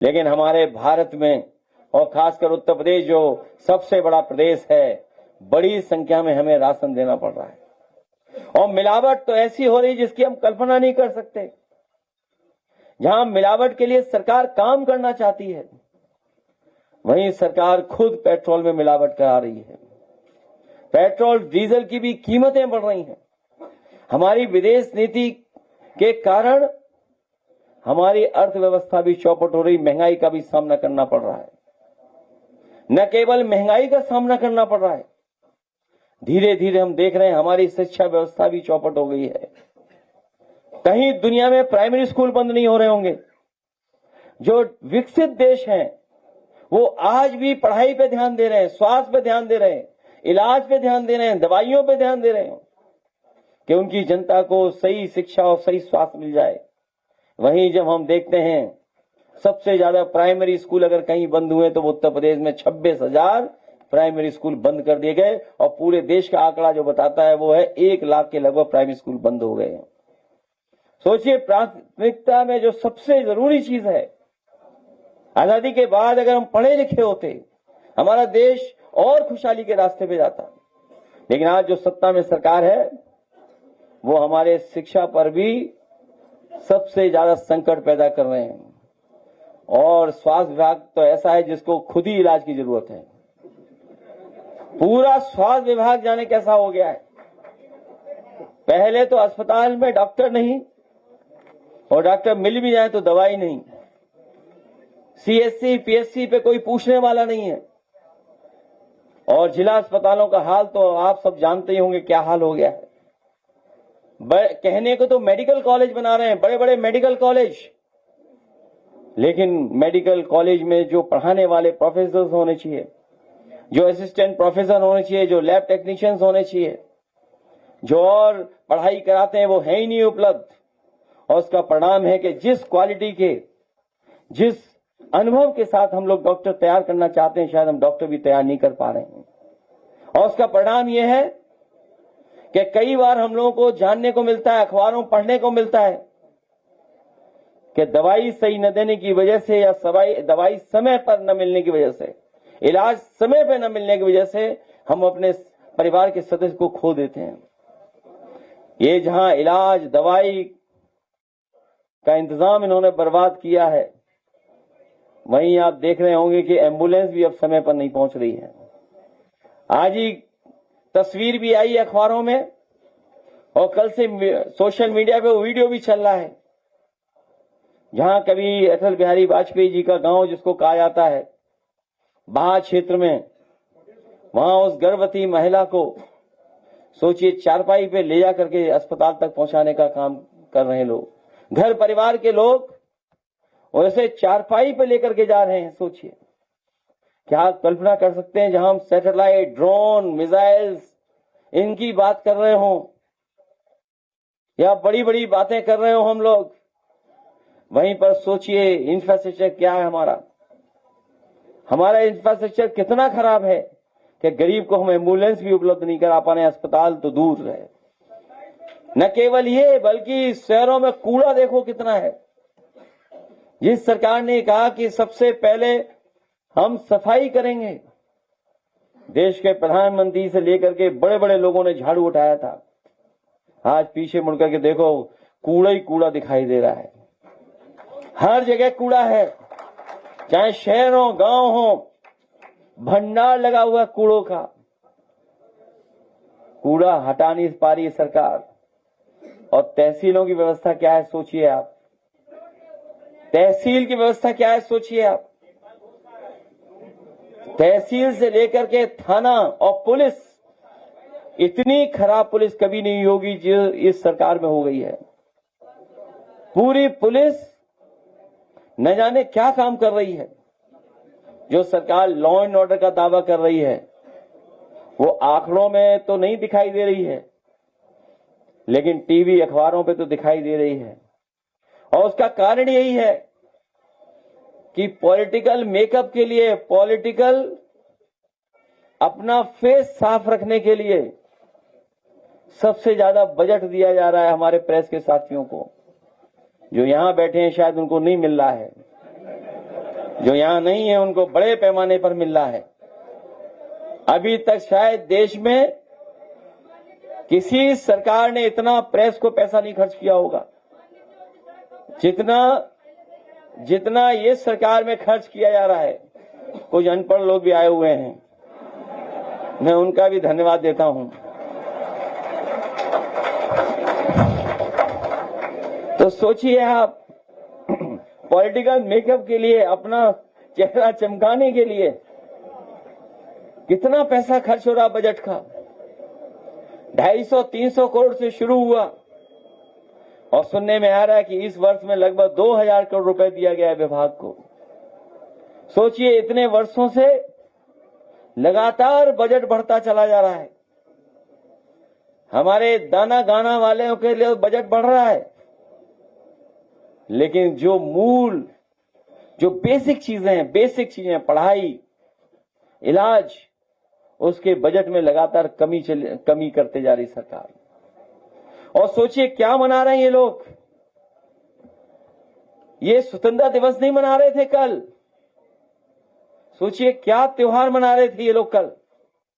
लेकिन हमारे भारत में और खासकर उत्तर प्रदेश जो सबसे बड़ा प्रदेश है, बड़ी संख्या में हमें राशन देना पड़ रहा है और मिलावट तो ऐसी हो रही जिसकी हम कल्पना नहीं कर सकते। जहां मिलावट के लिए सरकार काम करना चाहती है, वहीं सरकार खुद पेट्रोल में मिलावट करा रही है। पेट्रोल डीजल की भी कीमतें बढ़ रही हैं। हमारी विदेश नीति के कारण हमारी अर्थव्यवस्था भी चौपट हो रही, महंगाई का भी सामना करना पड़ रहा है। न केवल महंगाई का सामना करना पड़ रहा है, धीरे धीरे हम देख रहे हैं हमारी शिक्षा व्यवस्था भी चौपट हो गई है। कहीं दुनिया में प्राइमरी स्कूल बंद नहीं हो रहे होंगे। जो विकसित देश हैं वो आज भी पढ़ाई पे ध्यान दे रहे हैं, स्वास्थ्य पे ध्यान दे रहे हैं, इलाज पे ध्यान दे रहे हैं, दवाइयों पे ध्यान दे रहे हैं कि उनकी जनता को सही शिक्षा और सही स्वास्थ्य मिल जाए। वहीं जब हम देखते हैं सबसे ज्यादा प्राइमरी स्कूल अगर कहीं बंद हुए तो वो उत्तर प्रदेश में 26,000 प्राइमरी स्कूल बंद कर दिए गए और पूरे देश का आंकड़ा जो बताता है वो है 1 लाख के लगभग प्राइमरी स्कूल बंद हो गए हैं। सोचिए, प्राथमिकता में जो सबसे जरूरी चीज है, आजादी के बाद अगर हम पढ़े लिखे होते, हमारा देश और खुशहाली के रास्ते पे जाता। लेकिन आज जो सत्ता में सरकार है वो हमारे शिक्षा पर भी सबसे ज्यादा संकट पैदा कर रहे हैं और स्वास्थ्य विभाग तो ऐसा है जिसको खुद ही इलाज की जरूरत है। पूरा स्वास्थ्य विभाग जाने कैसा हो गया है। पहले तो अस्पताल में डॉक्टर नहीं और डॉक्टर मिल भी जाए तो दवाई नहीं, सीएससी पीएससी पे कोई पूछने वाला नहीं है और जिला अस्पतालों का हाल तो आप सब जानते ही होंगे क्या हाल हो गया है। कहने को तो मेडिकल कॉलेज बना रहे हैं, बड़े बड़े मेडिकल कॉलेज, लेकिन मेडिकल कॉलेज में जो पढ़ाने वाले प्रोफेसर होने चाहिए, जो असिस्टेंट प्रोफेसर होने चाहिए, जो लैब टेक्नीशियंस होने चाहिए, जो और पढ़ाई कराते हैं वो है ही नहीं उपलब्ध। और उसका परिणाम है कि जिस क्वालिटी के, जिस अनुभव के साथ हम लोग डॉक्टर तैयार करना चाहते हैं, शायद हम डॉक्टर भी तैयार नहीं कर पा रहे हैं। और उसका परिणाम यह है कि कई बार हम लोगों को जानने को मिलता है, अखबारों में पढ़ने को मिलता है कि दवाई सही न देने की वजह से या दवाई समय पर न मिलने की वजह से, इलाज समय पर न मिलने की वजह से हम अपने परिवार के सदस्य को खो देते हैं। ये जहां इलाज दवाई का इंतजाम इन्होंने बर्बाद किया है, वहीं आप देख रहे होंगे कि एम्बुलेंस भी अब समय पर नहीं पहुंच रही है। आज ही तस्वीर भी आई अखबारों में और कल से सोशल मीडिया पे वीडियो भी चल रहा है, जहां कभी अटल बिहारी वाजपेयी जी का गांव जिसको कहा जाता है बाह क्षेत्र में, वहां उस गर्भवती महिला को सोचिए चारपाई पे ले जा करके अस्पताल तक पहुंचाने का काम कर रहे हैं लोग, घर परिवार के लोग वैसे चारपाई पे लेकर के जा रहे हैं। सोचिए, क्या आप कल्पना कर सकते हैं जहां हम सैटेलाइट, ड्रोन, मिसाइल्स इनकी बात कर रहे हो या बड़ी बड़ी बातें कर रहे हो हम लोग, वहीं पर सोचिए इंफ्रास्ट्रक्चर क्या है हमारा इंफ्रास्ट्रक्चर कितना खराब है कि गरीब को हम एम्बुलेंस भी उपलब्ध नहीं करा पा रहे, अस्पताल तो दूर रहे। न केवल ये, बल्कि शहरों में कूड़ा देखो कितना है। जिस सरकार ने कहा कि सबसे पहले हम सफाई करेंगे, देश के प्रधानमंत्री से लेकर के बड़े बड़े लोगों ने झाड़ू उठाया था, आज पीछे मुड़कर के देखो कूड़ा ही कूड़ा दिखाई दे रहा है। हर जगह कूड़ा है, चाहे शहर हो गांव हो, भंडार लगा हुआ कूड़ों का। कूड़ा हटा नहीं पा रही है सरकार। और तहसीलों की व्यवस्था क्या है सोचिए आप, तहसील की व्यवस्था क्या है सोचिए आप। तहसील से लेकर के थाना और पुलिस, इतनी खराब पुलिस कभी नहीं होगी जो इस सरकार में हो गई है। पूरी पुलिस न जाने क्या काम कर रही है। जो सरकार लॉ एंड ऑर्डर का दावा कर रही है वो आंकड़ों में तो नहीं दिखाई दे रही है, लेकिन टीवी अखबारों पे तो दिखाई दे रही है। और उसका कारण यही है कि पॉलिटिकल मेकअप के लिए, पॉलिटिकल अपना फेस साफ रखने के लिए सबसे ज्यादा बजट दिया जा रहा है हमारे प्रेस के साथियों को, जो यहां बैठे हैं शायद उनको नहीं मिल रहा है। जो यहां नहीं है उनको बड़े पैमाने पर मिल रहा है। अभी तक शायद देश में किसी सरकार ने इतना प्रेस को पैसा नहीं खर्च किया होगा जितना ये सरकार में खर्च किया जा रहा है। कुछ अनपढ़ लोग भी आए हुए हैं, मैं उनका भी धन्यवाद देता हूं। तो सोचिए आप, पॉलिटिकल मेकअप के लिए, अपना चेहरा चमकाने के लिए कितना पैसा खर्च हो रहा बजट का। 250-300 करोड़ से शुरू हुआ और सुनने में आ रहा है कि इस वर्ष में लगभग 2000 करोड़ रुपए दिया गया है विभाग को। सोचिए, इतने वर्षों से लगातार बजट बढ़ता चला जा रहा है। हमारे दाना गाना वालों के लिए बजट बढ़ रहा है, लेकिन जो बेसिक चीजें, पढ़ाई, इलाज, उसके बजट में लगातार कमी करते जा रही सरकार। और सोचिए क्या मना रहे हैं ये लोग। ये स्वतंत्रता दिवस नहीं मना रहे थे कल, सोचिए क्या त्योहार मना रहे थे ये लोग कल।